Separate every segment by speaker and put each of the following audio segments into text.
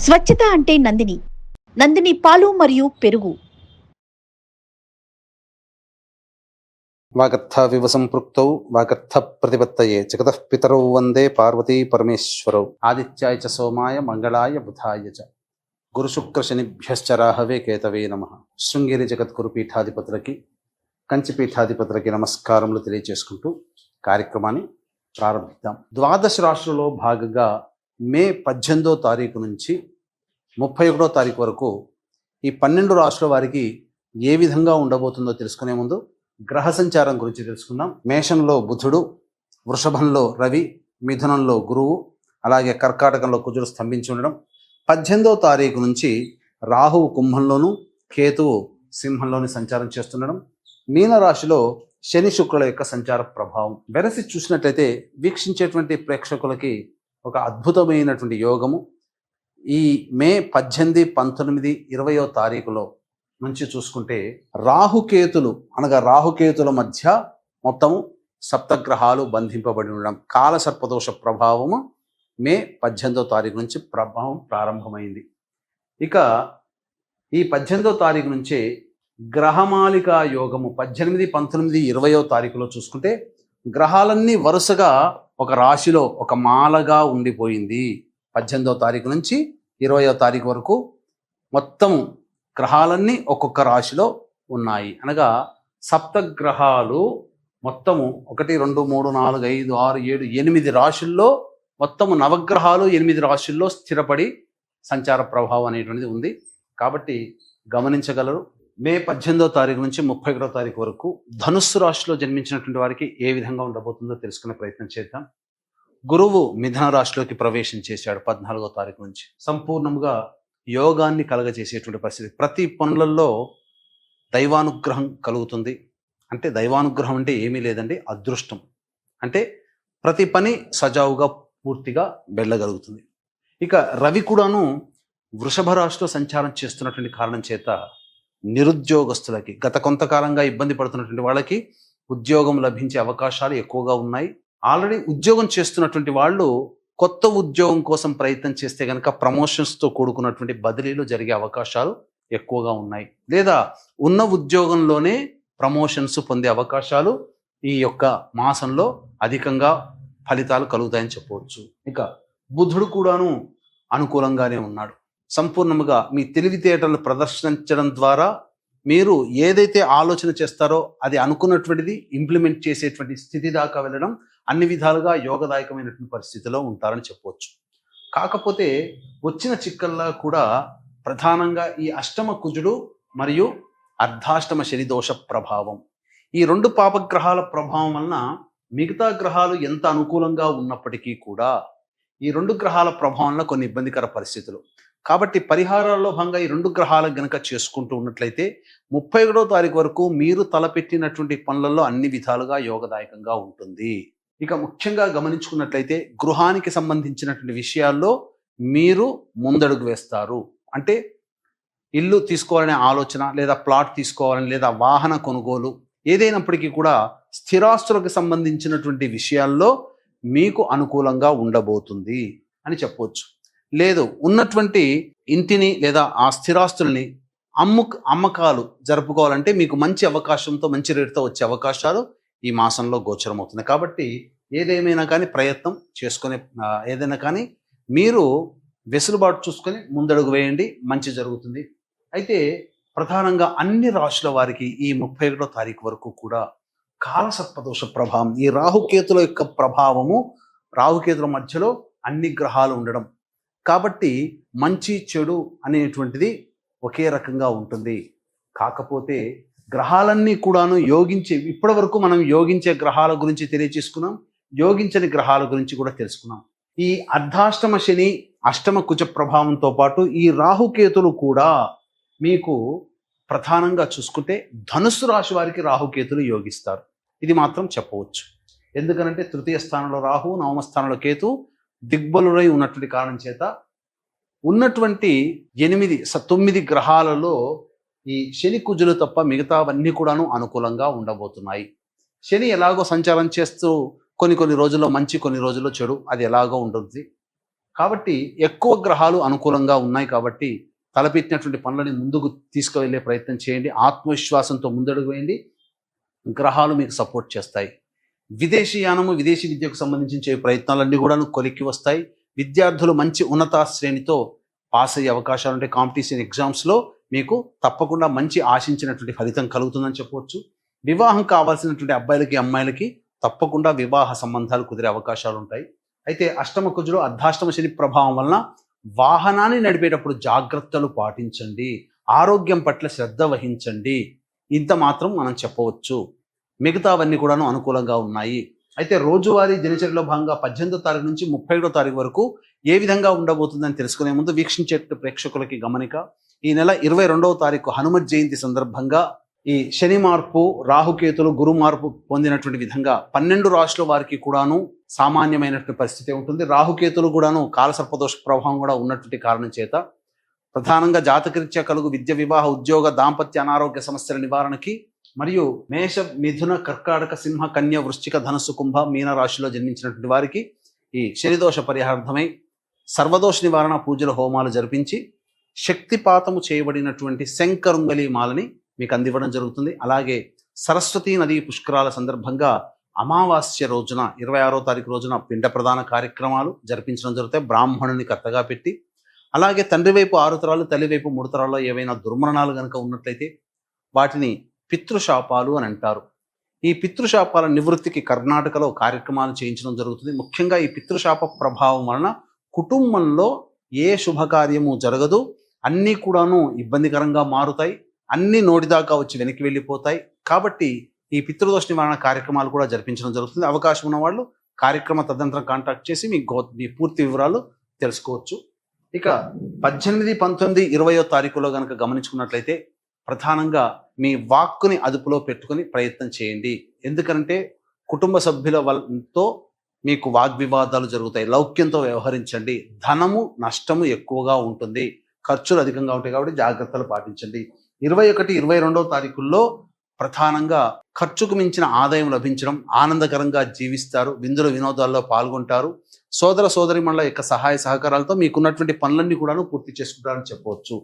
Speaker 1: స్వచ్ఛత అంటే నందిని పాలు మరియు పెరుగు.
Speaker 2: వాగర్థవివ సంపృక్తౌ వాగర్థ ప్రతిపత్తయే జగతః పితరౌ వందే పార్వతీ పరమేశ్వరౌ. ఆదిత్యాయ చ సోమాయ మంగళాయ బుధాయ చ గురుశుక్ర శనిభ్యశ్చ రాహవే కేతవే నమః. శృంగేరి జగద్గురు పీఠాధిపతులకి, కంచి పీఠాధిపతులకి నమస్కారములు తెలియజేసుకుంటూ కార్యక్రమాన్ని ప్రారంభిద్దాం. ద్వాదశ రాశులలో భాగంగా మే 18వ తారీఖు నుంచి 31వ తారీఖు వరకు ఈ 12 రాశుల వారికి ఏ విధంగా ఉండబోతుందో తెలుసుకునే ముందు గ్రహ సంచారం గురించి తెలుసుకుందాం. మేషంలో బుధుడు, వృషభంలో రవి, మిథునంలో గురువు, అలాగే కర్కాటకంలో కుజుడు స్తంభించి ఉండడం. 18వ తారీఖు నుంచి రాహువు కుంభంలోను, కేతువు సింహంలోని సంచారం చేస్తుండడం. మీనరాశిలో శని శుక్రుల యొక్క సంచార ప్రభావం వెరసి చూసినట్లయితే వీక్షించేటువంటి ప్రేక్షకులకి ఒక అద్భుతమైనటువంటి యోగము ఈ మే 18, 19, 20వ తారీఖులో నుంచి చూసుకుంటే రాహుకేతుల మధ్య మొత్తము సప్తగ్రహాలు బంధింపబడి ఉండడం, కాలసర్పదోష ప్రభావము మే 18వ తారీఖు నుంచి ప్రభావం ప్రారంభమైంది. ఇక ఈ 18వ తారీఖు నుంచే గ్రహమాలికా యోగము 18, 19, 20వ తారీఖులో చూసుకుంటే గ్రహాలన్నీ వరుసగా ఒక రాశిలో ఒక మాలగా ఉండిపోయింది. 18వ తారీఖు నుంచి 20వ తారీఖు వరకు మొత్తం గ్రహాలన్నీ ఒక్కొక్క రాశిలో ఉన్నాయి. అనగా సప్తగ్రహాలు మొత్తము 1, 2, 3, 4, 5, 6, 7, 8 రాశుల్లో మొత్తము నవగ్రహాలు 8 రాశుల్లో స్థిరపడి సంచార ప్రభావం అనేటువంటిది ఉంది. కాబట్టి గమనించగలరు. మే 18వ తారీఖు నుంచి 31వ తారీఖు వరకు ధనుస్సు రాశిలో జన్మించినటువంటి వారికి ఏ విధంగా ఉండబోతుందో తెలుసుకునే ప్రయత్నం చేద్దాం. గురువు మిథున రాశిలోకి ప్రవేశం చేశాడు 14వ తారీఖు నుంచి. సంపూర్ణంగా యోగాన్ని కలగజేసేటువంటి పరిస్థితి. ప్రతి పనులలో దైవానుగ్రహం కలుగుతుంది. అంటే దైవానుగ్రహం అంటే ఏమీ లేదండి, అదృష్టం. అంటే ప్రతి పని సజావుగా పూర్తిగా వెళ్ళగలుగుతుంది. ఇక రవి కూడాను వృషభ రాశిలో సంచారం చేస్తున్నటువంటి కారణం చేత నిరుద్యోగస్తులకి, గత కొంతకాలంగా ఇబ్బంది పడుతున్నటువంటి వాళ్ళకి ఉద్యోగం లభించే అవకాశాలు ఎక్కువగా ఉన్నాయి. ఆల్రెడీ ఉద్యోగం చేస్తున్నటువంటి వాళ్ళు కొత్త ఉద్యోగం కోసం ప్రయత్నం చేస్తే కనుక ప్రమోషన్స్తో కూడుకున్నటువంటి బదిలీలు జరిగే అవకాశాలు ఎక్కువగా ఉన్నాయి. లేదా ఉన్న ఉద్యోగంలోనే ప్రమోషన్స్ పొందే అవకాశాలు ఈ యొక్క మాసంలో అధికంగా ఫలితాలు కలుగుతాయని చెప్పవచ్చు. ఇక బుధుడు కూడాను అనుకూలంగానే ఉన్నాడు. సంపూర్ణముగా మీ తెలివితేటలను ప్రదర్శించడం ద్వారా మీరు ఏదైతే ఆలోచన చేస్తారో అది అనుకున్నటువంటిది ఇంప్లిమెంట్ చేసేటువంటి స్థితి దాకా వెళ్ళడం, అన్ని విధాలుగా యోగదాయకమైనటువంటి పరిస్థితిలో ఉంటారని చెప్పవచ్చు. కాకపోతే వచ్చిన చిక్కల్లా కూడా ప్రధానంగా ఈ అష్టమ కుజుడు మరియు అర్ధాష్టమ శని దోష ప్రభావం, ఈ 2 పాపగ్రహాల ప్రభావం వలన మిగతా గ్రహాలు ఎంత అనుకూలంగా ఉన్నప్పటికీ కూడా ఈ 2 గ్రహాల ప్రభావంలో కొన్ని ఇబ్బందికర పరిస్థితులు. కాబట్టి పరిహారాల్లో భాగంగా ఈ 2 గ్రహాలకు గనక చేసుకుంటూ ఉన్నట్లయితే 31వ తారీఖు వరకు మీరు తలపెట్టినటువంటి పనులలో అన్ని విధాలుగా యోగదాయకంగా ఉంటుంది. ఇక ముఖ్యంగా గమనించుకున్నట్లయితే గృహానికి సంబంధించినటువంటి విషయాల్లో మీరు ముందడుగు వేస్తారు. అంటే ఇల్లు తీసుకోవాలనే ఆలోచన, లేదా ప్లాట్ తీసుకోవాలని, లేదా వాహన కొనుగోలు, ఏదైనప్పటికీ కూడా స్థిరాస్తులకు సంబంధించినటువంటి విషయాల్లో మీకు అనుకూలంగా ఉండబోతుంది అని చెప్పవచ్చు. లేదు ఉన్నటువంటి ఇంటిని లేదా ఆ స్థిరాస్తుల్ని అమ్మకాలు జరుపుకోవాలంటే మీకు మంచి అవకాశంతో, మంచి రేటుతో వచ్చే అవకాశాలు ఈ మాసంలో గోచరం అవుతుంది. కాబట్టి ఏదేమైనా కానీ ప్రయత్నం చేసుకునే ఏదైనా కానీ మీరు వెసులుబాటు చూసుకొని ముందడుగు వేయండి, మంచి జరుగుతుంది. అయితే ప్రధానంగా అన్ని రాశుల వారికి ఈ 31వ తారీఖు వరకు కూడా కాలసర్పదోష ప్రభావం, ఈ రాహుకేతుల యొక్క ప్రభావము, రాహుకేతుల మధ్యలో అన్ని గ్రహాలు ఉండడం, కాబట్టి మంచి చెడు అనేటువంటిది ఒకే రకంగా ఉంటుంది. కాకపోతే గ్రహాలన్నీ కూడాను ఇప్పటి వరకు మనం యోగించే గ్రహాల గురించి తెలియచేసుకున్నాం, యోగించని గ్రహాల గురించి కూడా తెలుసుకున్నాం. ఈ అర్ధాష్టమ శని, అష్టమ కుజ ప్రభావంతో పాటు ఈ రాహుకేతులు కూడా మీకు ప్రధానంగా చూసుకుంటే ధనుస్సు రాశి వారికి రాహుకేతులు యోగిస్తారు. ఇది మాత్రం చెప్పవచ్చు. ఎందుకనంటే 3వ స్థానంలో రాహు, 9వ స్థానంలో కేతు దిగ్బలురై ఉన్నటువంటి కారణం చేత ఉన్నటువంటి 9 గ్రహాలలో ఈ శని కుజులు తప్ప మిగతావన్నీ కూడాను అనుకూలంగా ఉండబోతున్నాయి. శని ఎలాగో సంచారం చేస్తూ కొన్ని రోజుల్లో మంచి, కొన్ని రోజుల్లో చెడు, అది ఎలాగో ఉంటుంది. కాబట్టి ఎక్కువ గ్రహాలు అనుకూలంగా ఉన్నాయి కాబట్టి తలపెట్టినటువంటి పనులని ముందుకు తీసుకువెళ్ళే ప్రయత్నం చేయండి. ఆత్మవిశ్వాసంతో ముందడుగు వేయండి. గ్రహాలు మీకు సపోర్ట్ చేస్తాయి. విదేశీయానము, విదేశీ విద్యకు సంబంధించే ప్రయత్నాలన్నీ కూడా కొలిక్కి వస్తాయి. విద్యార్థులు మంచి ఉన్నత శ్రేణితో పాస్ అయ్యే అవకాశాలు ఉంటాయి. కాంపిటీషన్ ఎగ్జామ్స్లో మీకు తప్పకుండా మంచి ఆశించినటువంటి ఫలితం కలుగుతుందని చెప్పవచ్చు. వివాహం కావాల్సినటువంటి అబ్బాయిలకి అమ్మాయిలకి తప్పకుండా వివాహ సంబంధాలు కుదిరే అవకాశాలు ఉంటాయి. అయితే అష్టమ కుజుడు అర్ధాష్టమ శని ప్రభావం వలన వాహనాన్ని నడిపేటప్పుడు జాగ్రత్తలు పాటించండి. ఆరోగ్యం పట్ల శ్రద్ధ వహించండి. ఇంత మాత్రం మనం చెప్పవచ్చు. మిగతావన్నీ కూడాను అనుకూలంగా ఉన్నాయి. అయితే రోజువారీ దినచర్యలో భాగంగా 18వ తారీఖు నుంచి 31వ తారీఖు వరకు ఏ విధంగా ఉండబోతుందని తెలుసుకునే ముందు వీక్షించే ప్రేక్షకులకి గమనిక. ఈ నెల 22వ తారీఖు హనుమత్ జయంతి సందర్భంగా ఈ శని మార్పు, రాహుకేతులు, గురు మార్పు పొందినటువంటి విధంగా 12 రాశుల వారికి కూడాను సామాన్యమైనటువంటి పరిస్థితి ఉంటుంది. రాహుకేతులు కూడాను కాలసర్పదోష ప్రభావం కూడా ఉన్నటువంటి కారణం చేత ప్రధానంగా జాతకరీత్యా కలుగు విద్య, వివాహ, ఉద్యోగ, దాంపత్య, అనారోగ్య సమస్యల నివారణకి మరియు మేష, మిథున, కర్కాటక, సింహ, కన్య, వృశ్చిక, ధనుస్సు, కుంభ, మీన రాశిలో జన్మించినటువంటి వారికి ఈ శనిదోష పరిహారార్థమై సర్వదోష నివారణ పూజల హోమాలు జరిపించి శక్తిపాతము చేయబడినటువంటి శంకరుంగలి మాలని మీకు అందివ్వడం జరుగుతుంది. అలాగే సరస్వతీ నదీ పుష్కరాల సందర్భంగా అమావాస్య రోజున 26వ తారీఖు రోజున పిండ ప్రదాన కార్యక్రమాలు జరిపించడం జరుగుతాయి. బ్రాహ్మణుని కర్తగా పెట్టి, అలాగే తండ్రి వైపు 6 తరాలు, తల్లి వైపు 3 తరాల్లో ఏవైనా దుర్మరణాలు కనుక ఉన్నట్లయితే వాటిని పితృశాపాలు అని అంటారు. ఈ పితృశాపాల నివృత్తికి కర్ణాటకలో కార్యక్రమాలు చేయించడం జరుగుతుంది. ముఖ్యంగా ఈ పితృశాప ప్రభావం వలన కుటుంబంలో ఏ శుభకార్యము జరగదు. అన్నీ కూడాను ఇబ్బందికరంగా మారుతాయి. అన్నీ నోటిదాకా వచ్చి వెనక్కి వెళ్ళిపోతాయి. కాబట్టి ఈ పితృదోష నివారణ కార్యక్రమాలు కూడా జరిపించడం జరుగుతుంది. అవకాశం ఉన్న వాళ్ళు కార్యక్రమ తదనంతరం కాంటాక్ట్ చేసి మీ పూర్తి వివరాలు తెలుసుకోవచ్చు. ఇక 18, 19, 20వ తారీఖులో కనుక గమనించుకున్నట్లయితే ప్రధానంగా మీ వాక్కుని అదుపులో పెట్టుకుని ప్రయత్నం చేయండి. ఎందుకంటే కుటుంబ సభ్యులతో మీకు వాగ్వివాదాలు జరుగుతాయి. లౌక్యంతో వ్యవహరించండి. ధనము నష్టము ఎక్కువగా ఉంటుంది. ఖర్చులు అధికంగా ఉంటాయి కాబట్టి జాగ్రత్తలు పాటించండి. 21, 22వ తారీఖుల్లో ప్రధానంగా ఖర్చుకు మించిన ఆదాయం లభించడం, ఆనందకరంగా జీవిస్తారు, విందుల వినోదాల్లో పాల్గొంటారు. సోదర సోదరిమణుల యొక్క సహాయ సహకారాలతో మీకున్నటువంటి పనులన్నీ కూడాను పూర్తి చేసుకుంటారని చెప్పవచ్చు.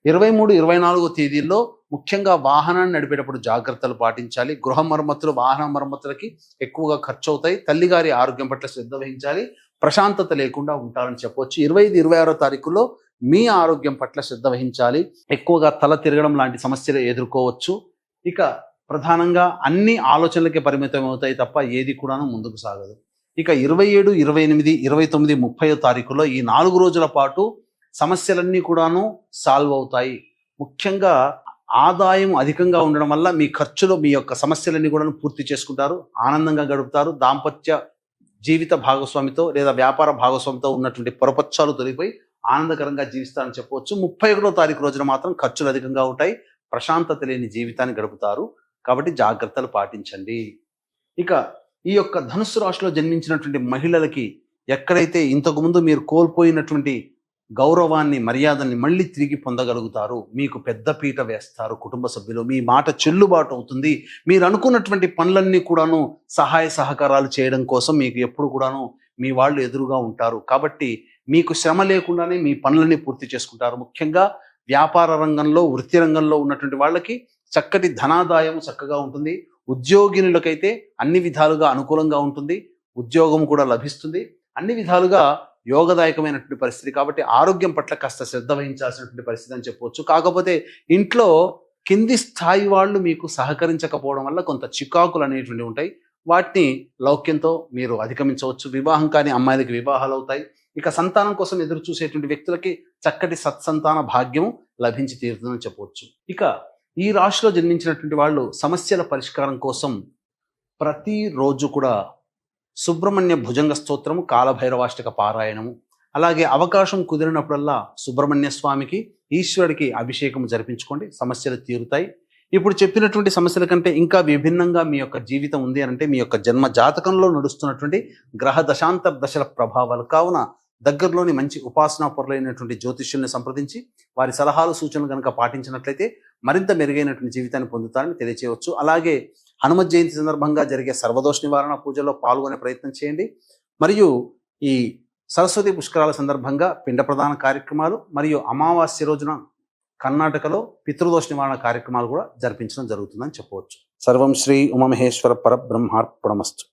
Speaker 2: 23, 24వ తేదీల్లో ముఖ్యంగా వాహనాన్ని నడిపేటప్పుడు జాగ్రత్తలు పాటించాలి. గృహ మరమ్మతులు, వాహన మరమ్మతులకి ఎక్కువగా ఖర్చు అవుతాయి. తల్లిగారి ఆరోగ్యం పట్ల శ్రద్ధ వహించాలి. ప్రశాంతత లేకుండా ఉంటారని చెప్పవచ్చు. 25, 26వ తారీఖుల్లో మీ ఆరోగ్యం పట్ల శ్రద్ధ వహించాలి. ఎక్కువగా తల తిరగడం లాంటి సమస్యలు ఎదుర్కోవచ్చు. ఇక ప్రధానంగా అన్ని ఆలోచనలకే పరిమితం అవుతాయి తప్ప ఏది కూడాను ముందుకు సాగదు. ఇక 27, 28, 29, 30వ తారీఖులో ఈ 4 రోజుల పాటు సమస్యలన్నీ కూడాను సాల్వ్ అవుతాయి. ముఖ్యంగా ఆదాయం అధికంగా ఉండడం వల్ల మీ ఖర్చులో మీ యొక్క సమస్యలన్నీ కూడా పూర్తి చేసుకుంటారు. ఆనందంగా గడుపుతారు. దాంపత్య జీవిత భాగస్వామితో లేదా వ్యాపార భాగస్వామితో ఉన్నటువంటి పొరపచ్చాలు తొలగిపోయి ఆనందకరంగా జీవిస్తారని చెప్పవచ్చు. 31వ తారీఖు రోజున మాత్రం ఖర్చులు అధికంగా ఉంటాయి. ప్రశాంతత లేని జీవితాన్ని గడుపుతారు. కాబట్టి జాగ్రత్తలు పాటించండి. ఇక ఈ యొక్క ధనుస్సు రాశిలో జన్మించినటువంటి మహిళలకి ఎక్కడైతే ఇంతకుముందు మీరు కోల్పోయినటువంటి గౌరవాన్ని, మర్యాదల్ని మళ్ళీ తిరిగి పొందగలుగుతారు. మీకు పెద్ద పీట వేస్తారు కుటుంబ సభ్యులు. మీ మాట చెల్లుబాటు అవుతుంది. మీరు అనుకున్నటువంటి పనులన్నీ కూడాను సహాయ సహకారాలు చేయడం కోసం మీకు ఎప్పుడు కూడాను మీ వాళ్ళు ఎదురుగా ఉంటారు. కాబట్టి మీకు శ్రమ లేకుండానే మీ పనులన్నీ పూర్తి చేసుకుంటారు. ముఖ్యంగా వ్యాపార రంగంలో, వృత్తి రంగంలో ఉన్నటువంటి వాళ్ళకి చక్కటి ధనాదాయం చక్కగా ఉంటుంది. ఉద్యోగినులకైతే అన్ని విధాలుగా అనుకూలంగా ఉంటుంది. ఉద్యోగం కూడా లభిస్తుంది. అన్ని విధాలుగా యోగదాయకమైనటువంటి పరిస్థితి. కాబట్టి ఆరోగ్యం పట్ల కాస్త శ్రద్ధ వహించాల్సినటువంటి పరిస్థితి అని చెప్పవచ్చు. కాకపోతే ఇంట్లో కింది స్థాయి వాళ్ళు మీకు సహకరించకపోవడం వల్ల కొంత చికాకులు అనేటువంటివి ఉంటాయి. వాటిని లౌక్యంతో మీరు అధిగమించవచ్చు. వివాహం కాని అమ్మాయిలకి వివాహాలు అవుతాయి. ఇక సంతానం కోసం ఎదురు చూసేటువంటి వ్యక్తులకి చక్కటి సత్సంతాన భాగ్యం లభించి తీరుతుందని చెప్పవచ్చు. ఇక ఈ రాశిలో జన్మించినటువంటి వాళ్ళు సమస్యల పరిష్కారం కోసం ప్రతిరోజు కూడా సుబ్రహ్మణ్య భుజంగ స్తోత్రము, కాలభైరవాష్టక పారాయణము, అలాగే అవకాశం కుదిరినప్పుడల్లా సుబ్రహ్మణ్య స్వామికి, ఈశ్వరుడికి అభిషేకం జరిపించుకోండి. సమస్యలు తీరుతాయి. ఇప్పుడు చెప్పినటువంటి సమస్యల కంటే ఇంకా విభిన్నంగా మీ యొక్క జీవితం ఉంది అంటే మీ యొక్క జన్మ జాతకంలో నడుస్తున్నటువంటి గ్రహ దశాంతర దశల ప్రభావాలు. కావున దగ్గరలోని మంచి ఉపాసనా పరులైనటువంటి జ్యోతిష్యుల్ని సంప్రదించి వారి సలహాలు, సూచనలు కనుక పాటించినట్లయితే మరింత మెరుగైనటువంటి జీవితాన్ని పొందుతారని తెలియచేయవచ్చు. అలాగే హనుమత్ జయంతి సందర్భంగా జరిగే సర్వదోష నివారణ పూజల్లో పాల్గొనే ప్రయత్నం చేయండి. మరియు ఈ సరస్వతి పుష్కరాల సందర్భంగా పిండ ప్రదాన కార్యక్రమాలు మరియు అమావాస్య రోజున కర్ణాటకలో పితృదోష నివారణ కార్యక్రమాలు కూడా జరిపించడం జరుగుతుందని చెప్పవచ్చు. సర్వం శ్రీ ఉమామహేశ్వర పరబ్రహ్మార్పణమస్తు.